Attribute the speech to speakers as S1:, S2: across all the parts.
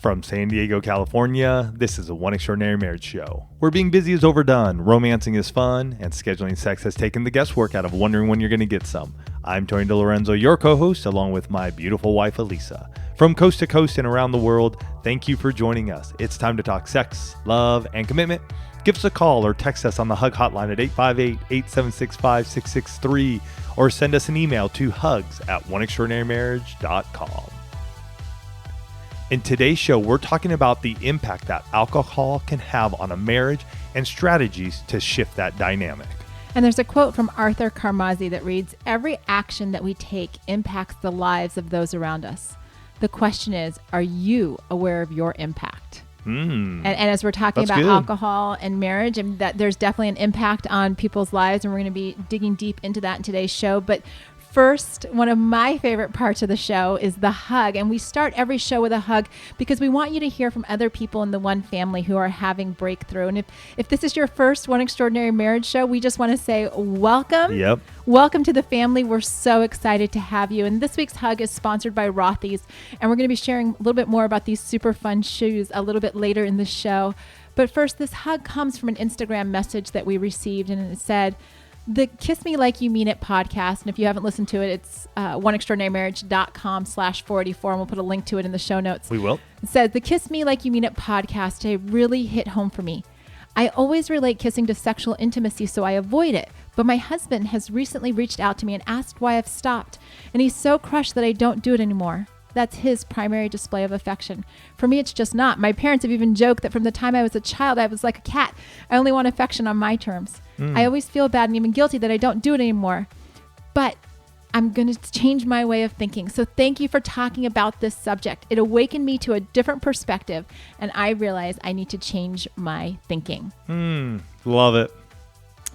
S1: From San Diego, California, this is a One Extraordinary Marriage show, where being busy is overdone, romancing is fun, and scheduling sex has taken the guesswork out of wondering when you're going to get some. I'm Tony DeLorenzo, your co-host, along with my beautiful wife, Elisa. From coast to coast and around the world, thank you for joining us. It's time to talk sex, love, and commitment. Give us a call or text us on the HUG hotline at 858-876-5663, or send us an email to hugs@oneextraordinarymarriage.com. In today's show, we're talking about the impact that alcohol can have on a marriage and strategies to shift that dynamic.
S2: And there's a quote from Arthur Carmazzi that reads, "Every action that we take impacts the lives of those around us. The question is, are you aware of your impact?" And as we're talking about alcohol and marriage, and that there's definitely an impact on people's lives, and we're going to be digging deep into that in today's show. But first, one of my favorite parts of the show is the hug. And we start every show with a hug because we want you to hear from other people in the One family who are having breakthrough. And if this is your first One Extraordinary Marriage show, we just want to say welcome.
S1: Yep.
S2: Welcome to the family. We're so excited to have you. And this week's hug is sponsored by Rothy's. And we're going to be sharing a little bit more about these super fun shoes a little bit later in the show. But first, this hug comes from an Instagram message that we received, and it said, "The Kiss Me Like You Mean It podcast," and if you haven't listened to it, it's oneextraordinarymarriage.com/484, and we'll put a link to it in the show notes.
S1: We will.
S2: It says, "The Kiss Me Like You Mean It podcast today really hit home for me. I always relate kissing to sexual intimacy, so I avoid it. But my husband has recently reached out to me and asked why I've stopped, and he's so crushed that I don't do it anymore. That's his primary display of affection. For me, it's just not. My parents have even joked that from the time I was a child, I was like a cat. I only want affection on my terms. I always feel bad and even guilty that I don't do it anymore. But I'm going to change my way of thinking. So thank you for talking about this subject. It awakened me to a different perspective, and I realized I need to change my thinking."
S1: Love it.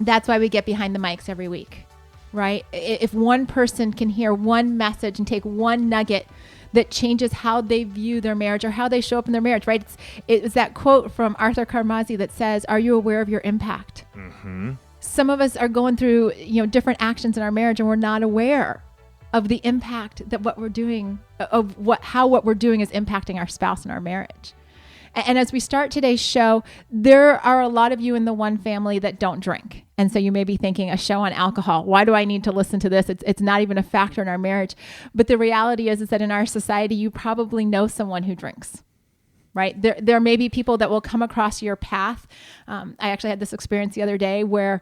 S2: That's why we get behind the mics every week, right? If one person can hear one message and take one nugget that changes how they view their marriage or how they show up in their marriage, right? It's that quote from Arthur Carmazzi that says, "Are you aware of your impact?" Some of us are going through, different actions in our marriage, and we're not aware of the impact that what we're doing, how what we're doing is impacting our spouse and our marriage. And as we start today's show, there are a lot of you in the One family that don't drink. And so you may be thinking, a show on alcohol, why do I need to listen to this? It's not even a factor in our marriage. But the reality is that in our society, you probably know someone who drinks, right? There may be people that will come across your path. I actually had this experience the other day where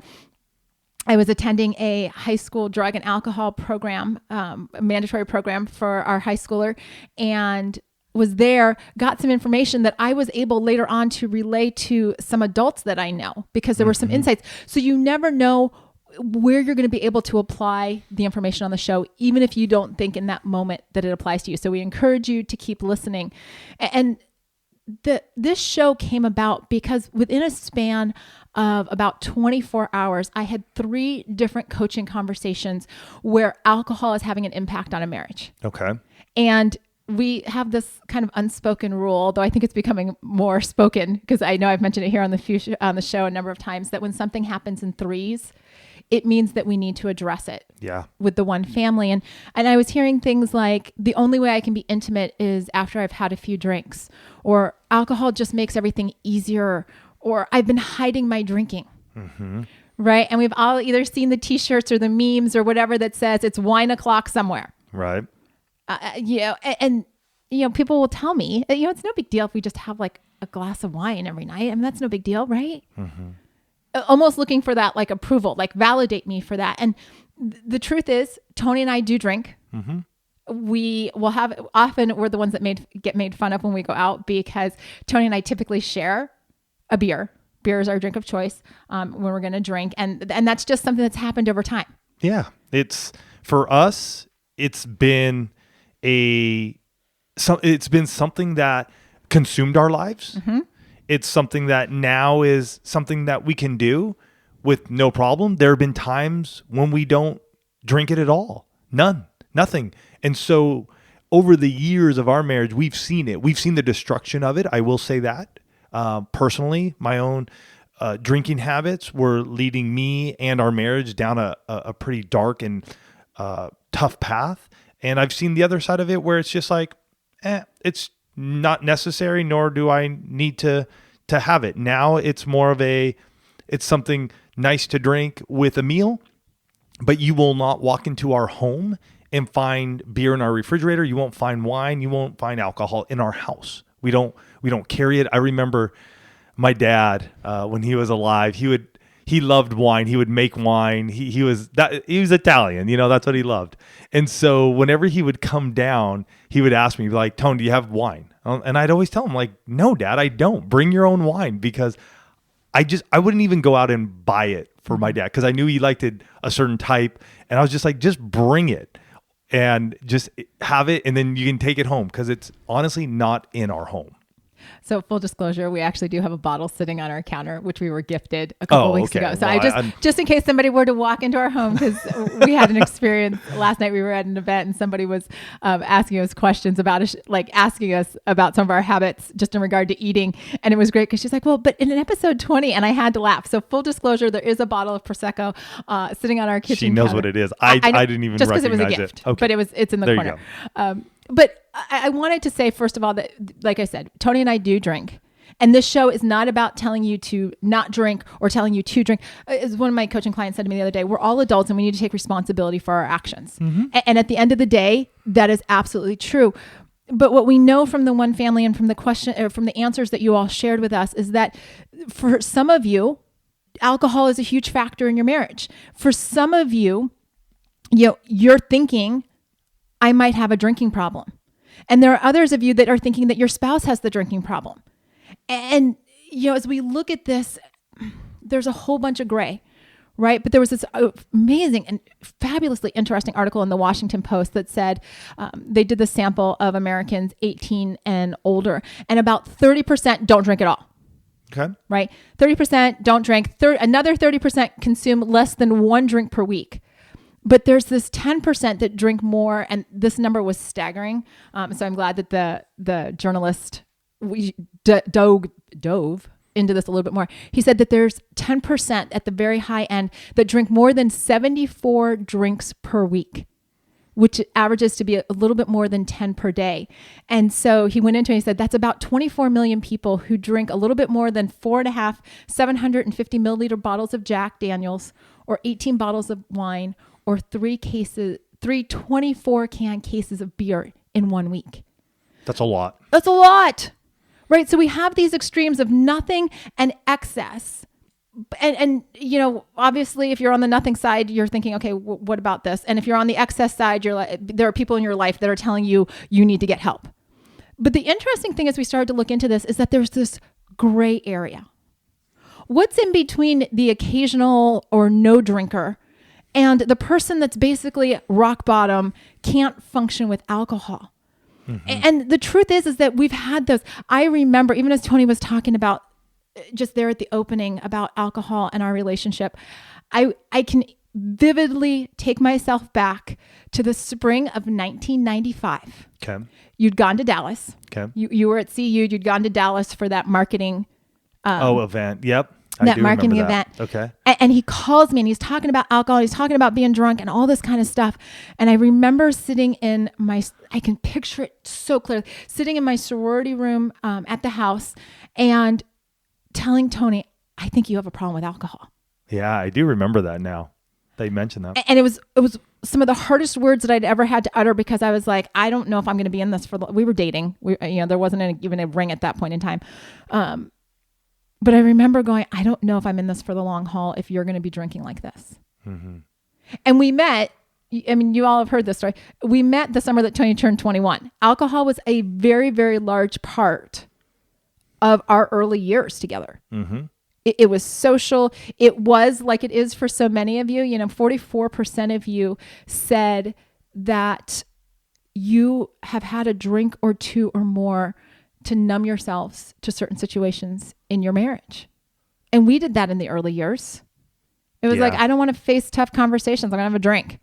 S2: I was attending a high school drug and alcohol program, a mandatory program for our high schooler, and was there, got some information that I was able later on to relay to some adults that I know, because there were some insights. So you never know where you're going to be able to apply the information on the show, even if you don't think in that moment that it applies to you. So we encourage you to keep listening. And this show came about because within a span of about 24 hours, I had 3 different coaching conversations where alcohol is having an impact on a marriage.
S1: Okay.
S2: And we have this kind of unspoken rule, though I think it's becoming more spoken, because I know I've mentioned it here on the show a number of times, that when something happens in threes, it means that we need to address it with the One family. And I was hearing things like, the only way I can be intimate is after I've had a few drinks, or alcohol just makes everything easier, or I've been hiding my drinking. Right? And we've all either seen the t-shirts or the memes or whatever that says it's wine o'clock somewhere.
S1: Right.
S2: People will tell me, it's no big deal if we just have like a glass of wine every night. I mean, that's no big deal, right? Almost looking for that like approval, like validate me for that. And the truth is, Tony and I do drink. We will often we're the ones that get made fun of when we go out, because Tony and I typically share a beer. Beer is our drink of choice when we're going to drink. And that's just something that's happened over time.
S1: Yeah. For us, it's been something that consumed our lives. It's something that now is something that we can do with no problem. There have been times when we don't drink it at all. Nothing. And so over the years of our marriage, we've seen it. We've seen the destruction of it. I will say that. Personally, my own drinking habits were leading me and our marriage down a pretty dark and tough path. And I've seen the other side of it where it's just like, it's not necessary, nor do I need to have it. Now it's more of it's something nice to drink with a meal, but you will not walk into our home and find beer in our refrigerator. You won't find wine. You won't find alcohol in our house. We don't carry it. I remember my dad, when he was alive, he loved wine. He would make wine. He was Italian, that's what he loved. And so whenever he would come down, he would ask me like, Tone, do you have wine? And I'd always tell him like, no, Dad, I don't. Bring your own wine, because I wouldn't even go out and buy it for my dad, because I knew he liked it a certain type. And I was just like, just bring it and just have it. And then you can take it home, because it's honestly not in our home.
S2: So full disclosure, we actually do have a bottle sitting on our counter, which we were gifted a couple weeks ago. So well, just in case somebody were to walk into our home, because we had an experience last night. We were at an event and somebody was asking us questions about asking us about some of our habits just in regard to eating. And it was great because she's like, well, but in an episode 20, and I had to laugh. So full disclosure, there is a bottle of Prosecco sitting on our kitchen
S1: She knows
S2: counter.
S1: what it is. I didn't even
S2: just
S1: recognize
S2: because it was a gift,
S1: Okay.
S2: But it's in the
S1: there
S2: corner.
S1: You go.
S2: But I wanted to say, first of all, that, like I said, Tony and I do drink. And this show is not about telling you to not drink or telling you to drink. As one of my coaching clients said to me the other day, we're all adults and we need to take responsibility for our actions. Mm-hmm. And at the end of the day, that is absolutely true. But what we know from the one family and from the question or from the answers that you all shared with us is that for some of you, alcohol is a huge factor in your marriage. For some of you, you're thinking, I might have a drinking problem. And there are others of you that are thinking that your spouse has the drinking problem. And, as we look at this, there's a whole bunch of gray, right? But there was this amazing and fabulously interesting article in the Washington Post that said they did the sample of Americans 18 and older, and about 30% don't drink at all.
S1: Okay.
S2: Right? 30% don't drink. Another 30% consume less than one drink per week. But there's this 10% that drink more, and this number was staggering. So I'm glad that the journalist dove into this a little bit more. He said that there's 10% at the very high end that drink more than 74 drinks per week, which averages to be a little bit more than 10 per day. And so he went into it and he said that's about 24 million people who drink a little bit more than 4.5 750 milliliter bottles of Jack Daniels, or 18 bottles of wine, or three 24 can cases of beer in 1 week.
S1: That's a lot.
S2: That's a lot, right? So we have these extremes of nothing and excess. And obviously, if you're on the nothing side, you're thinking, okay, what about this? And if you're on the excess side, there are people in your life that are telling you need to get help. But the interesting thing as we started to look into this is that there's this gray area. What's in between the occasional or no drinker and the person that's basically rock bottom, can't function with alcohol? Mm-hmm. And the truth is that we've had those. I remember, even as Tony was talking about just there at the opening about alcohol and our relationship, I can vividly take myself back to the spring of 1995.
S1: Okay.
S2: You'd gone to Dallas.
S1: Okay.
S2: You were at CU. You'd gone to Dallas for that marketing
S1: event. Yep.
S2: That marketing event.
S1: Okay.
S2: And he calls me and he's talking about alcohol. He's talking about being drunk and all this kind of stuff. And I remember sitting in I can picture it so clearly, sitting in my sorority room at the house and telling Tony, I think you have a problem with alcohol.
S1: Yeah, I do remember that now. They mentioned that.
S2: And it was some of the hardest words that I'd ever had to utter, because I was like, I don't know if I'm going to be in this we were dating. There wasn't even a ring at that point in time. But I remember going, I don't know if I'm in this for the long haul if you're going to be drinking like this. Mm-hmm. And we met, you all have heard this story. We met the summer that Tony turned 21. Alcohol was a very, very large part of our early years together. Mm-hmm. It was social. It was like it is for so many of you. 44% of you said that you have had a drink or two or more to numb yourselves to certain situations in your marriage. And we did that in the early years. It was like, I don't want to face tough conversations. I'm going to have a drink.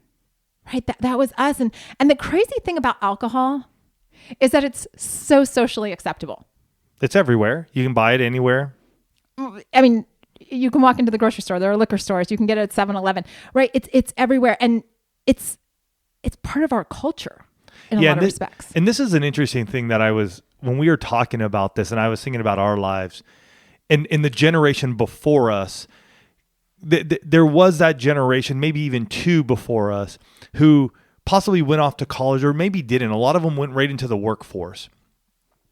S2: Right? That was us. And the crazy thing about alcohol is that it's so socially acceptable.
S1: It's everywhere. You can buy it anywhere.
S2: You can walk into the grocery store. There are liquor stores. You can get it at 7-Eleven. Right? It's everywhere. And it's part of our culture in a lot of respects.
S1: And this is an interesting thing that I was when we were talking about this, and I was thinking about our lives, and in the generation before us, there was that generation, maybe even two before us, who possibly went off to college or maybe didn't. A lot of them went right into the workforce.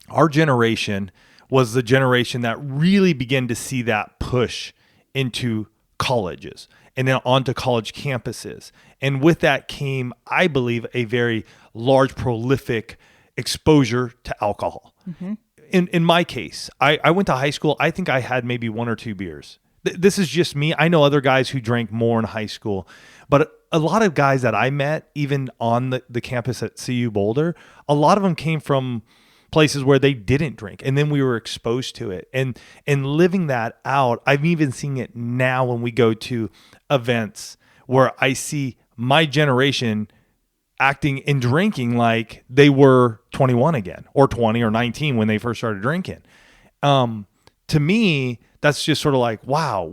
S1: Our generation was the generation that really began to see that push into colleges and then onto college campuses. And with that came, I believe, a very large, prolific exposure to alcohol. Mm-hmm. In my case, I went to high school. I think I had maybe one or two beers. This is just me. I know other guys who drank more in high school, but a lot of guys that I met, even on the campus at CU Boulder, a lot of them came from places where they didn't drink, and then we were exposed to it. And living that out, I'm even seeing it now when we go to events where I see my generation acting and drinking like they were 21 again, or 20 or 19 when they first started drinking. To me, that's just sort of like, wow,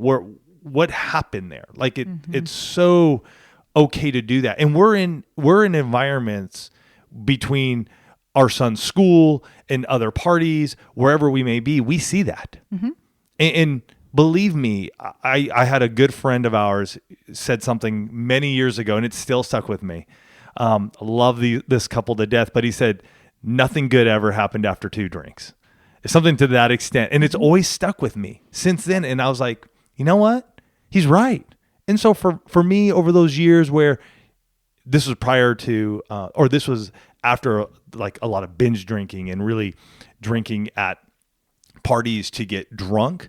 S1: what happened there? Like it's so okay to do that. And we're in environments between our son's school and other parties, wherever we may be, we see that. Mm-hmm. And believe me, I had a good friend of ours said something many years ago, and it still stuck with me. Love this couple to death, but he said, nothing good ever happened after 2 drinks. It's something to that extent. And it's always stuck with me since then. And I was like, you know what? He's right. And so for me, over those years where this was prior to, or this was after like a lot of binge drinking and really drinking at parties to get drunk,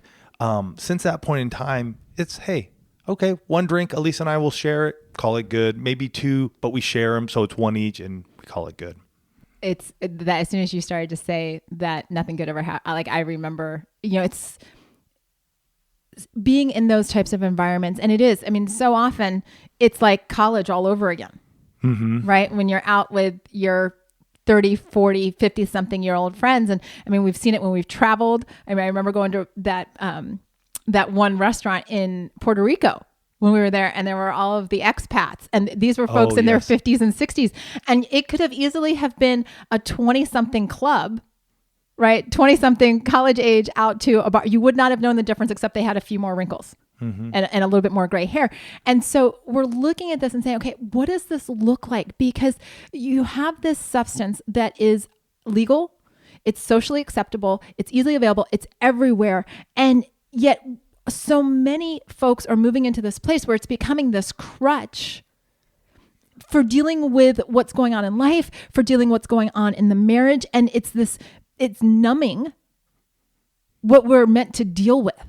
S1: since that point in time, it's, hey, okay, 1 drink, Elisa and I will share it, call it good. Maybe 2, but we share them, so it's 1 each, and we call it good.
S2: It's that as soon as you started to say that nothing good ever happened, like I remember, it's being in those types of environments. And it is, I mean, so often it's like college all over again, right? When you're out with your 30, 40, 50 something year old friends. And I mean, we've seen it when we've traveled. I mean, I remember going to that one restaurant in Puerto Rico when we were there, and there were all of the expats, and these were folks in their 50s and 60s. And it could have easily have been a 20 something club, right? 20 something college age out to a bar. You would not have known the difference, except they had a few more wrinkles and a little bit more gray hair. And so we're looking at this and saying, okay, what does this look like? Because you have this substance that is legal, it's socially acceptable, it's easily available, it's everywhere. And yet so many folks are moving into this place where it's becoming this crutch for dealing with what's going on in life, for dealing what's going on in the marriage. And it's numbing what we're meant to deal with,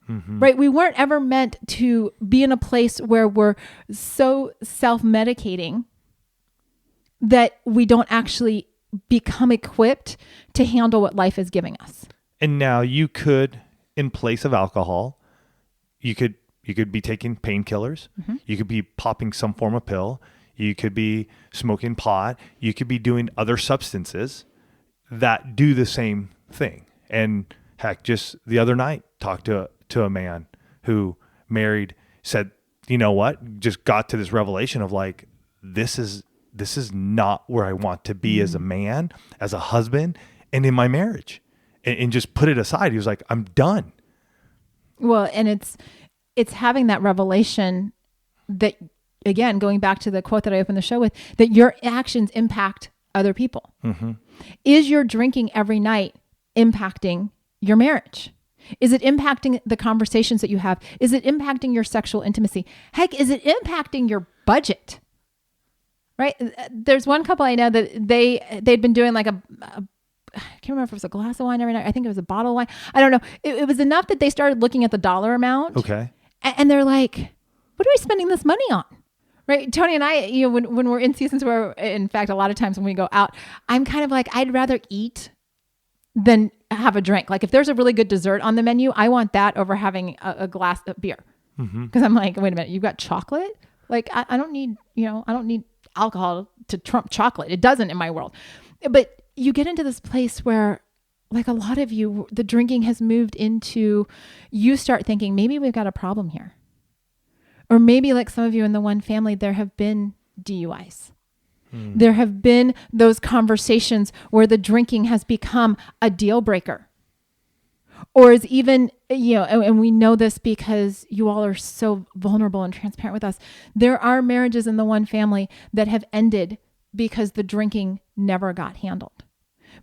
S2: right? We weren't ever meant to be in a place where we're so self-medicating that we don't actually become equipped to handle what life is giving us.
S1: And now you could, in place of alcohol, you could be taking painkillers. You could be popping some form of pill. You could be smoking pot. You could be doing other substances that do the same thing. And heck, just the other night, talked to a man who married, said, you know what, just got to this revelation of like, this is not where I want to be as a man, as a husband, and in my marriage, and just put it aside. He was like, I'm done.
S2: Well, and it's having that revelation that, again, going back to the quote that I opened the show with, that your actions impact other people. Is your drinking every night impacting your marriage? Is it impacting the conversations that you have? Is it impacting your sexual intimacy? Heck, is it impacting your budget? Right? There's one couple I know that they'd been doing like I can't remember if it was a glass of wine every night. I think it was a bottle of wine. I don't know. It was enough that they started looking at the dollar amount.
S1: Okay.
S2: And they're like, what are we spending this money on? Right? Tony and I, when we're in seasons where, in fact, a lot of times when we go out, I'm kind of like, I'd rather eat than have a drink. Like if there's a really good dessert on the menu, I want that over having a glass of beer. Because I'm like, wait a minute, you've got chocolate? Like I don't need alcohol to trump chocolate. It doesn't in my world. But you get into this place where, like a lot of you, the drinking has moved into, you start thinking, maybe we've got a problem here. Or maybe like some of you in the one family, there have been DUIs. There have been those conversations where the drinking has become a deal breaker. Or is even, and we know this because you all are so vulnerable and transparent with us. There are marriages in the one family that have ended because the drinking never got handled.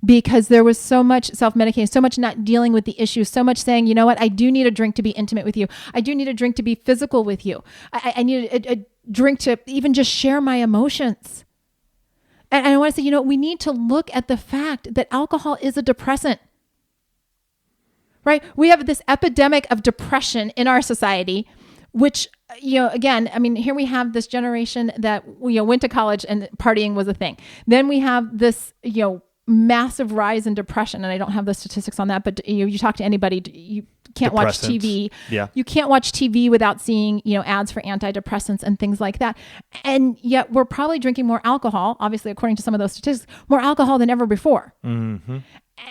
S2: Because there was so much self-medicating, so much not dealing with the issue, so much saying, you know what, I do need a drink to be intimate with you. I do need a drink to be physical with you. I need a drink to even just share my emotions. And I want to say, we need to look at the fact that alcohol is a depressant. Right? We have this epidemic of depression in our society, which, again, I mean, here we have this generation that, went to college and partying was a thing. Then we have this, massive rise in depression. And I don't have the statistics on that, but you talk to anybody, you can't watch TV.
S1: Yeah.
S2: You can't watch TV without seeing, ads for antidepressants and things like that. And yet we're probably drinking more alcohol, obviously, according to some of those statistics, more alcohol than ever before.
S1: Mm-hmm.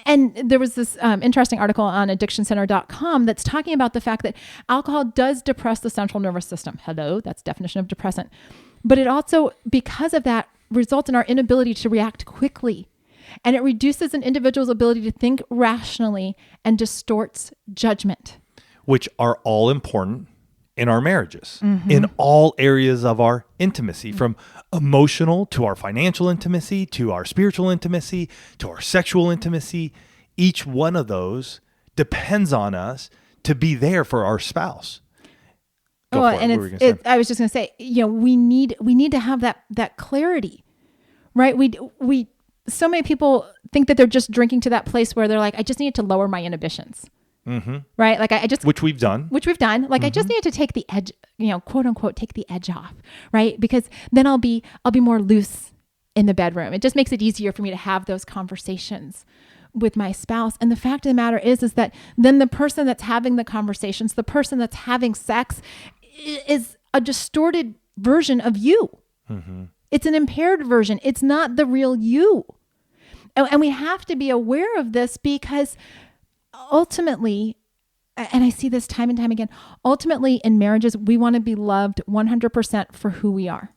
S2: And there was this interesting article on addictioncenter.com that's talking about the fact that alcohol does depress the central nervous system. Hello, that's definition of depressant. But it also, because of that, results in our inability to react quickly. And it reduces an individual's ability to think rationally and distorts judgment.
S1: Which are all important in our marriages, in all areas of our intimacy, from emotional to our financial intimacy, to our spiritual intimacy, to our sexual intimacy. Each one of those depends on us to be there for our spouse.
S2: I was just going to say, we need to have that clarity, right? We so many people think that they're just drinking to that place where they're like, I just need to lower my inhibitions. Mm-hmm. Right? Like which we've done. Like I just need to take the edge, quote unquote, take the edge off. Right? Because then I'll be more loose in the bedroom. It just makes it easier for me to have those conversations with my spouse. And the fact of the matter is that then the person that's having the conversations, the person that's having sex is a distorted version of you. Mm-hmm. It's an impaired version. It's not the real you. And we have to be aware of this because ultimately, and I see this time and time again, ultimately in marriages, we want to be loved 100% for who we are.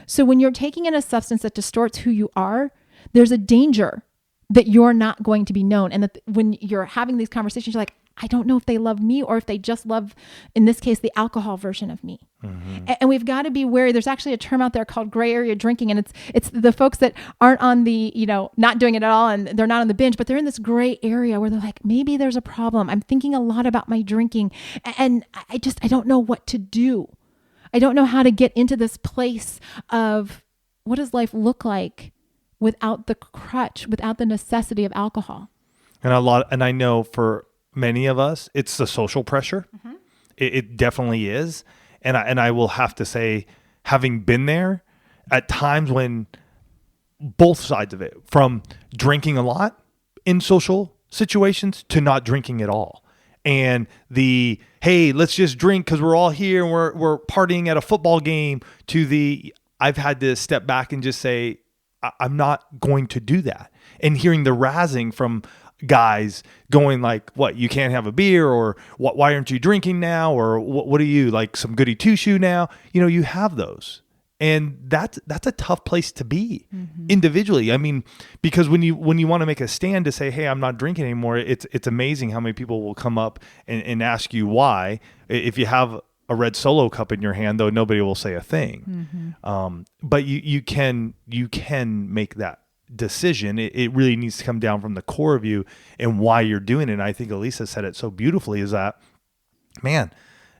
S2: So when you're taking in a substance that distorts who you are, there's a danger that you're not going to be known. And that when you're having these conversations, you're like, I don't know if they love me or if they just love, in this case, the alcohol version of me. Mm-hmm. And we've got to be wary. There's actually a term out there called gray area drinking. And it's the folks that aren't on the, not doing it at all. And they're not on the binge, but they're in this gray area where they're like, maybe there's a problem. I'm thinking a lot about my drinking. And I don't know what to do. I don't know how to get into this place of what does life look like without the crutch, without the necessity of alcohol.
S1: And I know for many of us, it's the social pressure. Mm-hmm. It definitely is. And I will have to say, having been there at times when both sides of it, from drinking a lot in social situations to not drinking at all. And hey, let's just drink because we're all here and we're partying at a football game, to I've had to step back and just say, I'm not going to do that. And hearing the razzing from guys going like, what, you can't have a beer, or why aren't you drinking now? Or what are you, like some goody two-shoe now? You have those. And that's a tough place to be individually. I mean, because when you want to make a stand to say, hey, I'm not drinking anymore, it's amazing how many people will come up and ask you why. If you have a red Solo cup in your hand, though, nobody will say a thing. Mm-hmm. But you can make that decision. It really needs to come down from the core of you and why you're doing it. And I think Elisa said it so beautifully, is that, man,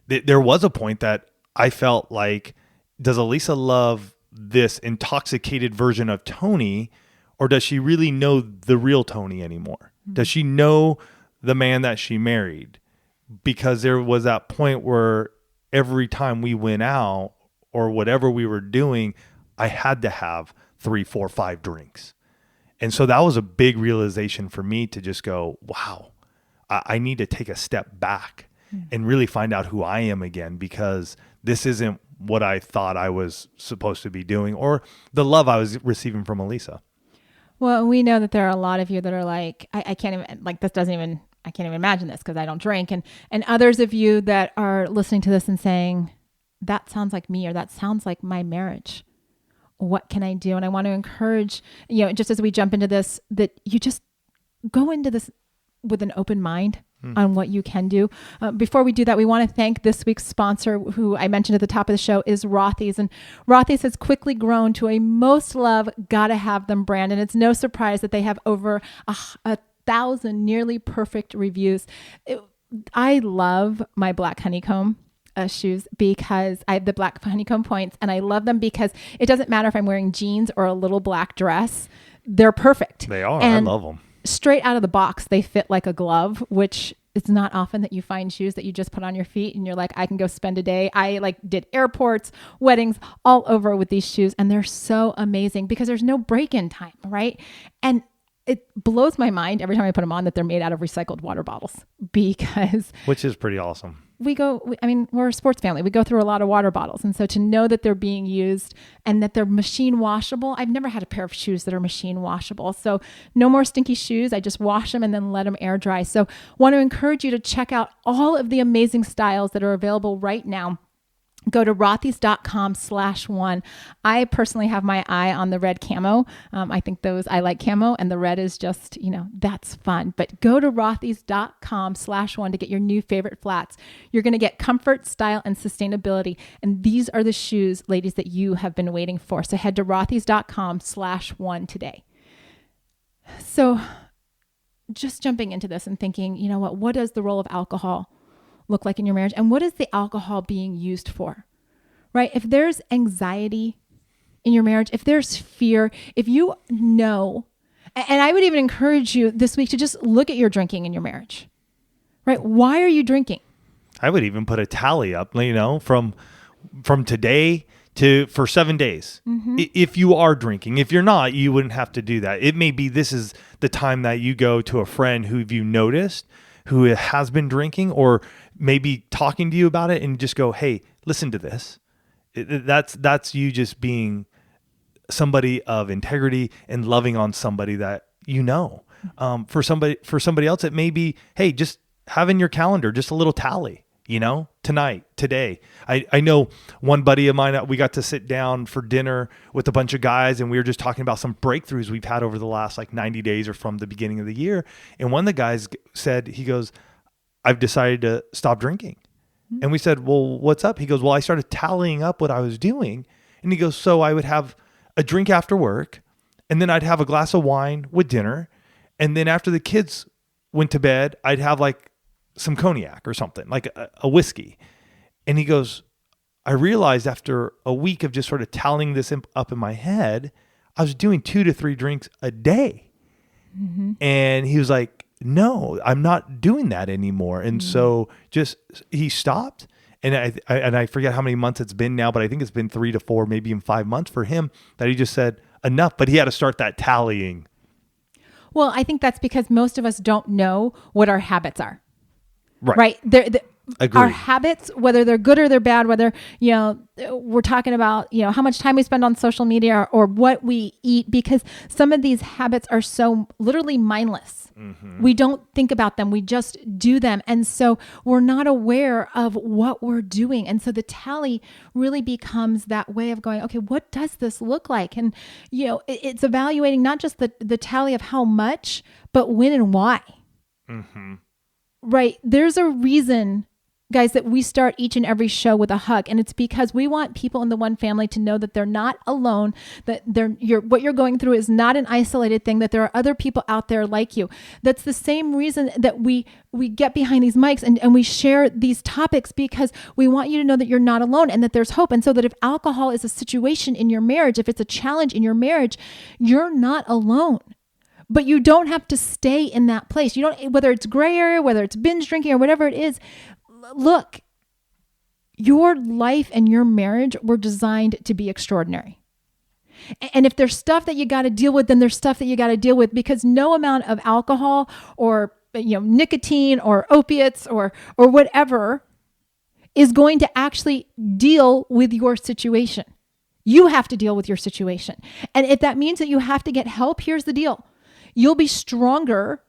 S1: there was a point that I felt like, does Elisa love this intoxicated version of Tony, or does she really know the real Tony anymore? Mm-hmm. Does she know the man that she married? Because there was that point where every time we went out or whatever we were doing, I had to have 3, 4, 5 drinks. And so that was a big realization for me to just go, wow, I need to take a step back and really find out who I am again, because this isn't what I thought I was supposed to be doing, or the love I was receiving from Elisa.
S2: Well, we know that there are a lot of you that are like, I can't even, like, I can't even imagine this because I don't drink. And others of you that are listening to this and saying, that sounds like me, or that sounds like my marriage. what can I do? And I want to encourage, just as we jump into this, that you just go into this with an open mind on what you can do. Before we do that, we want to thank this week's sponsor, who I mentioned at the top of the show, is Rothy's. And Rothy's has quickly grown to a most loved, gotta have them brand. And it's no surprise that they have over 1,000 nearly perfect reviews. I love my black honeycomb shoes because I have the black honeycomb points, and I love them because it doesn't matter if I'm wearing jeans or a little black dress. They're perfect.
S1: They are.
S2: And
S1: I love them.
S2: Straight out of the box, they fit like a glove, which it's not often that you find shoes that you just put on your feet and you're like, I can go spend a day. I did airports, weddings, all over with these shoes. And they're so amazing because there's no break-in time, right? And it blows my mind every time I put them on that they're made out of recycled water bottles, because
S1: which is pretty awesome.
S2: We're a sports family. We go through a lot of water bottles. And so to know that they're being used and that they're machine washable, I've never had a pair of shoes that are machine washable. So no more stinky shoes. I just wash them and then let them air dry. So want to encourage you to check out all of the amazing styles that are available right now. Go to rothys.com/one. I personally have my eye on the red camo. I like camo, and the red is just, that's fun. But go to rothys.com/one to get your new favorite flats. You're going to get comfort, style, and sustainability. And these are the shoes, ladies, that you have been waiting for. So head to rothys.com/one today. So just jumping into this and thinking, what does the role of alcohol look like in your marriage? And what is the alcohol being used for, right? If there's anxiety in your marriage, if there's fear, if you know, and I would even encourage you this week to just look at your drinking in your marriage, right? Why are you drinking?
S1: I would even put a tally up, from today for 7 days. Mm-hmm. If you are drinking. If you're not, you wouldn't have to do that. It may be this is the time that you go to a friend who you noticed who has been drinking, or maybe talking to you about it, and just go, hey, listen to this. That's you just being somebody of integrity and loving on somebody that For somebody else, it may be, hey, just have in your calendar just a little tally, tonight, today. I know one buddy of mine, we got to sit down for dinner with a bunch of guys, and we were just talking about some breakthroughs we've had over the last 90 days or from the beginning of the year. And one of the guys said, he goes, I've decided to stop drinking. Mm-hmm. And we said, well, what's up? He goes, well, I started tallying up what I was doing. And he goes, so I would have a drink after work, and then I'd have a glass of wine with dinner. And then after the kids went to bed, I'd have some cognac or something, like a whiskey. And he goes, I realized after a week of just sort of tallying this up in my head, I was doing 2 to 3 drinks a day. Mm-hmm. And he was like, no, I'm not doing that anymore. And so he stopped. And I forget how many months it's been now, but I think it's been 3 to 4, maybe even 5 months for him, that he just said enough, but he had to start that tallying.
S2: Well, I think that's because most of us don't know what our habits are. Right. Our habits, whether they're good or they're bad, whether, we're talking about, how much time we spend on social media or what we eat, because some of these habits are so literally mindless. Mm-hmm. We don't think about them. We just do them. And so we're not aware of what we're doing. And so the tally really becomes that way of going, okay, what does this look like? And, it's evaluating not just the tally of how much, but when and why. Mm-hmm. Right. There's a reason, guys, that we start each and every show with a hug. And it's because we want people in the One Family to know that they're not alone, that what you're going through is not an isolated thing, that there are other people out there like you. That's the same reason that we get behind these mics and we share these topics, because we want you to know that you're not alone and that there's hope. And so that if alcohol is a situation in your marriage, if it's a challenge in your marriage, you're not alone. But you don't have to stay in that place. You don't, whether it's gray area, whether it's binge drinking or whatever it is. Look, your life and your marriage were designed to be extraordinary. And if there's stuff that you got to deal with, then there's stuff that you got to deal with, because no amount of alcohol or nicotine or opiates or whatever is going to actually deal with your situation. You have to deal with your situation. And if that means that you have to get help, here's the deal. You'll be stronger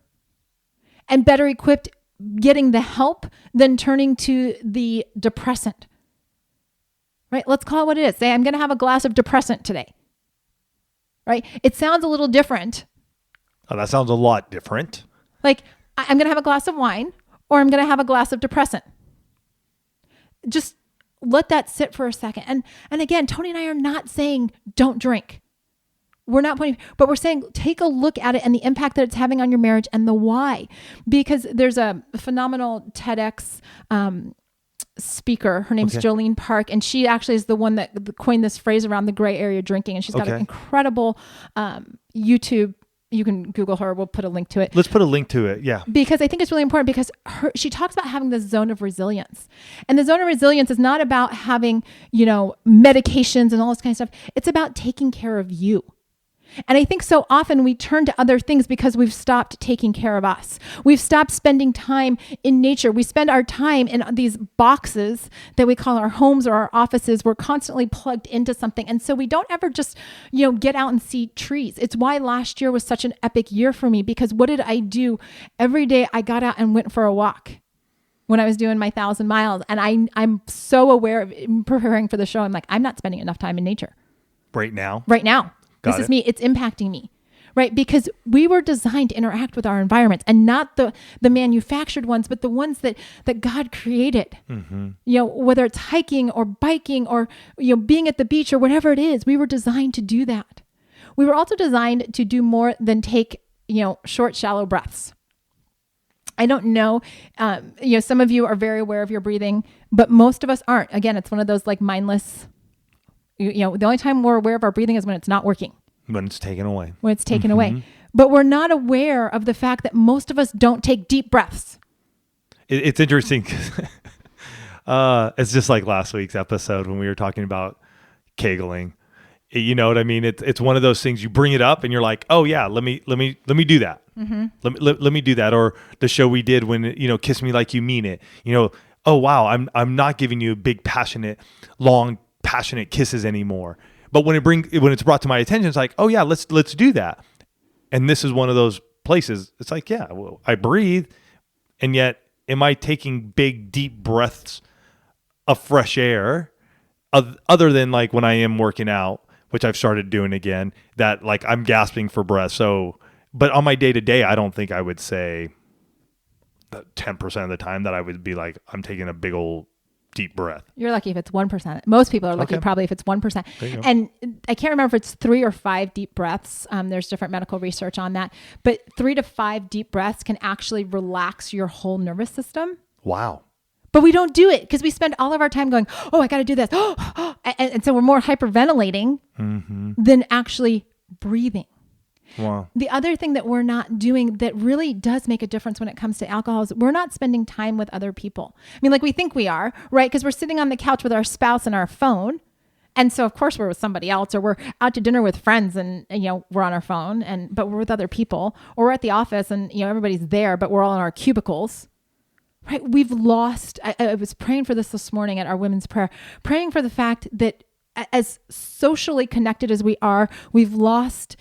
S2: and better equipped getting the help than turning to the depressant. Right? Let's call it what it is. Say, I'm going to have a glass of depressant today. right? It sounds a little different.
S1: Oh, that sounds a lot different.
S2: Like, I'm going to have a glass of wine or I'm going to have a glass of depressant. Just let that sit for a second. And again, Tony and I are not saying don't drink. We're not pointing, but we're saying take a look at it and the impact that it's having on your marriage and the why. Because there's a phenomenal TEDx speaker. Her name's Jolene Park, and she actually is the one that coined this phrase around the gray area drinking. And she's got an incredible YouTube. You can Google her. We'll put a link to it.
S1: Let's put a link to it. Yeah.
S2: Because I think it's really important because she talks about having this zone of resilience. And the zone of resilience is not about having, medications and all this kind of stuff. It's about taking care of you. And I think so often we turn to other things because we've stopped taking care of us. We've stopped spending time in nature. We spend our time in these boxes that we call our homes or our offices. We're constantly plugged into something. And so we don't ever just, get out and see trees. It's why last year was such an epic year for me, because what did I do? Every day I got out and went for a walk when I was doing my 1,000 miles. And I'm so aware of preparing for the show. I'm like, I'm not spending enough time in nature.
S1: Right now.
S2: This is me. It's impacting me, right? Because we were designed to interact with our environments, and not the manufactured ones, but the ones that God created. Mm-hmm. Whether it's hiking or biking or, being at the beach or whatever it is, we were designed to do that. We were also designed to do more than take, short, shallow breaths. I don't know. Some of you are very aware of your breathing, but most of us aren't. Again, it's one of those like mindless. The only time we're aware of our breathing is when it's not working.
S1: When it's taken away.
S2: But we're not aware of the fact that most of us don't take deep breaths.
S1: It's interesting. It's just like last week's episode when we were talking about kegling. You know what I mean? It's one of those things you bring it up and you're like, oh yeah, let me do that. Mm-hmm. Let me do that. Or the show we did when, Kiss Me Like You Mean It, oh wow, I'm not giving you big, passionate kisses anymore. But when it's brought to my attention, it's like, oh yeah, let's do that. And this is one of those places. It's like, yeah, well, I breathe, and yet am I taking big, deep breaths of fresh air, other than like when I am working out, which I've started doing again, that like I'm gasping for breath. So, but on my day to day, I don't think I would say that 10% of the time that I would be like, I'm taking a big old deep breath.
S2: You're lucky if it's 1%. Most people are lucky probably if it's 1%. And I can't remember if it's 3 or 5 deep breaths. There's different medical research on that. But 3 to 5 deep breaths can actually relax your whole nervous system.
S1: Wow.
S2: But we don't do it because we spend all of our time going, oh, I got to do this. And so we're more hyperventilating than actually breathing.
S1: Wow.
S2: The other thing that we're not doing that really does make a difference when it comes to alcohol is we're not spending time with other people. I mean, like we think we are, right? Because we're sitting on the couch with our spouse and our phone. And so of course we're with somebody else, or we're out to dinner with friends and we're on our phone, but we're with other people, or we're at the office and, everybody's there, but we're all in our cubicles, right? We've lost, I was praying for this morning at our women's prayer, praying for the fact that as socially connected as we are, we've lost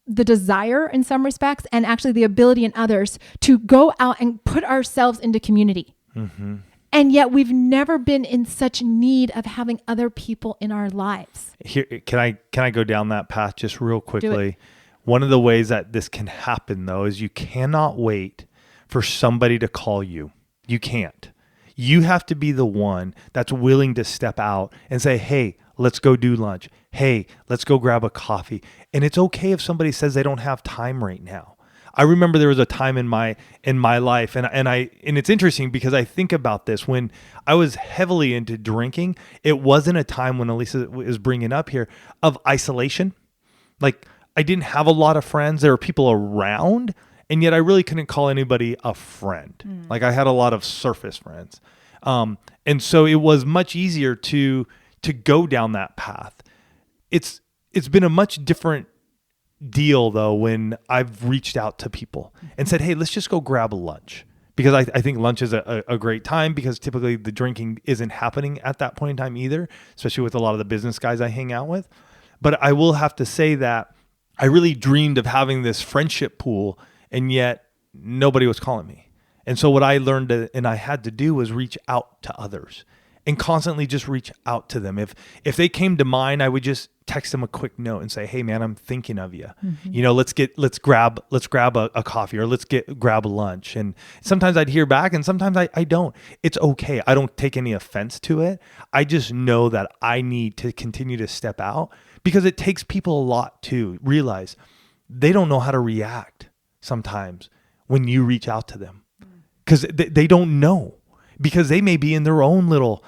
S2: the desire in some respects, and actually the ability in others to go out and put ourselves into community. Mm-hmm. And yet we've never been in such need of having other people in our lives.
S1: Here, can I go down that path just real quickly? One of the ways that this can happen though, is you cannot wait for somebody to call you. You can't. You have to be the one that's willing to step out and say, hey, let's go do lunch. Hey, let's go grab a coffee. And it's okay if somebody says they don't have time right now. I remember there was a time in my life, and it's interesting because I think about this when I was heavily into drinking. It wasn't a time when Elisa is bringing up here of isolation. Like I didn't have a lot of friends. There were people around, and yet I really couldn't call anybody a friend. Like I had a lot of surface friends, and so it was much easier to go down that path. It's been a much different deal though when I've reached out to people and said, hey, let's just go grab a lunch. Because I think lunch is a great time, because typically the drinking isn't happening at that point in time either, especially with a lot of the business guys I hang out with. But I will have to say that I really dreamed of having this friendship pool, and yet nobody was calling me. And so what I learned and I had to do was reach out to others. and constantly just reach out to them. If they came to mind, I would just text them a quick note and say, hey man, I'm thinking of you. Let's grab a coffee, or grab a lunch. And sometimes I'd hear back, and sometimes I don't. It's okay. I don't take any offense to it. I just know that I need to continue to step out, because it takes people a lot to realize they don't know how to react sometimes when you reach out to them, because they don't know, because they may be in their own little,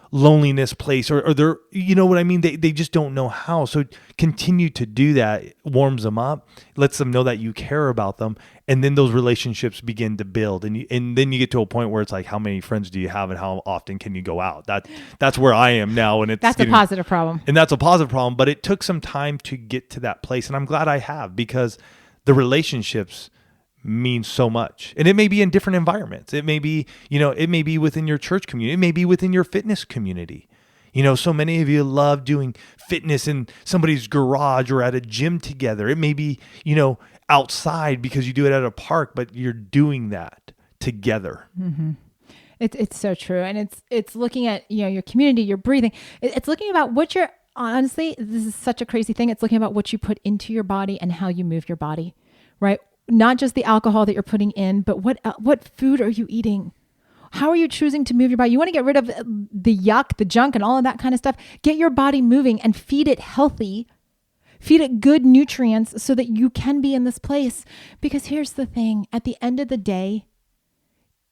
S1: loneliness place, or they're, you know what I mean? They just don't know how. So continue to do that. It warms them up, lets them know that you care about them. And then those relationships begin to build. And then you get to a point where it's like, how many friends do you have and how often can you go out? That's where I am now. And
S2: that's a positive problem.
S1: And that's a positive problem, but it took some time to get to that place. And I'm glad I have, because the relationships mean so much. And it may be in different environments. It may be, it may be within your church community. It may be within your fitness community. So many of you love doing fitness in somebody's garage or at a gym together. It may be, outside because you do it at a park, but you're doing that together.
S2: Mm-hmm. It's so true. And it's looking at, your community, your breathing. It's looking about what you're, honestly, this is such a crazy thing. It's looking about what you put into your body and how you move your body, right? Not just the alcohol that you're putting in, but what food are you eating? How are you choosing to move your body? You want to get rid of the yuck, the junk, and all of that kind of stuff. Get your body moving and feed it healthy. Feed it good nutrients so that you can be in this place. Because here's the thing. At the end of the day,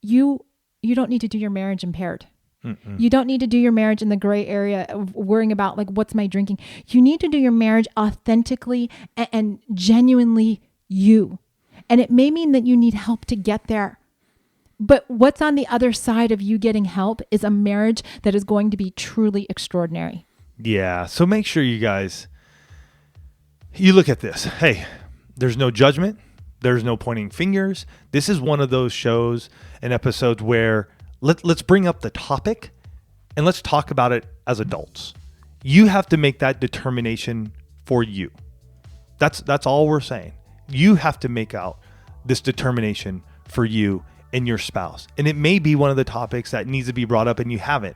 S2: you don't need to do your marriage impaired. Mm-mm. You don't need to do your marriage in the gray area of worrying about, like, what's my drinking? You need to do your marriage authentically and genuinely you. And it may mean that you need help to get there. But what's on the other side of you getting help is a marriage that is going to be truly extraordinary.
S1: Yeah. So make sure you guys, you look at this. Hey, there's no judgment. There's no pointing fingers. This is one of those shows and episodes where let's bring up the topic and let's talk about it as adults. You have to make that determination for you. That's all we're saying. You have to make out this determination for you and your spouse. And it may be one of the topics that needs to be brought up and you haven't,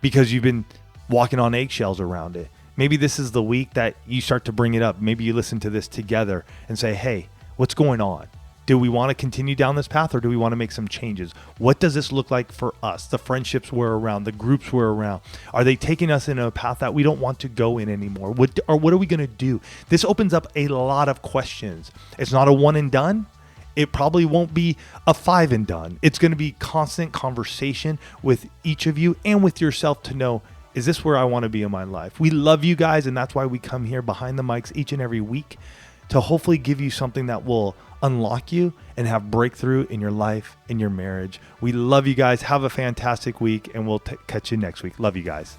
S1: because you've been walking on eggshells around it. Maybe this is the week that you start to bring it up. Maybe you listen to this together and say, hey, what's going on? Do we want to continue down this path, or do we want to make some changes? What does this look like for us? The friendships we're around, the groups we're around, are they taking us in a path that we don't want to go in anymore? What are we going to do? This opens up a lot of questions. It's not a one and done. It probably won't be a 5 and done. It's going to be constant conversation with each of you and with yourself to know, is this where I want to be in my life? We love you guys, and that's why we come here behind the mics each and every week, to hopefully give you something that will unlock you and have breakthrough in your life, in your marriage. We love you guys. Have a fantastic week, and we'll catch you next week. Love you guys.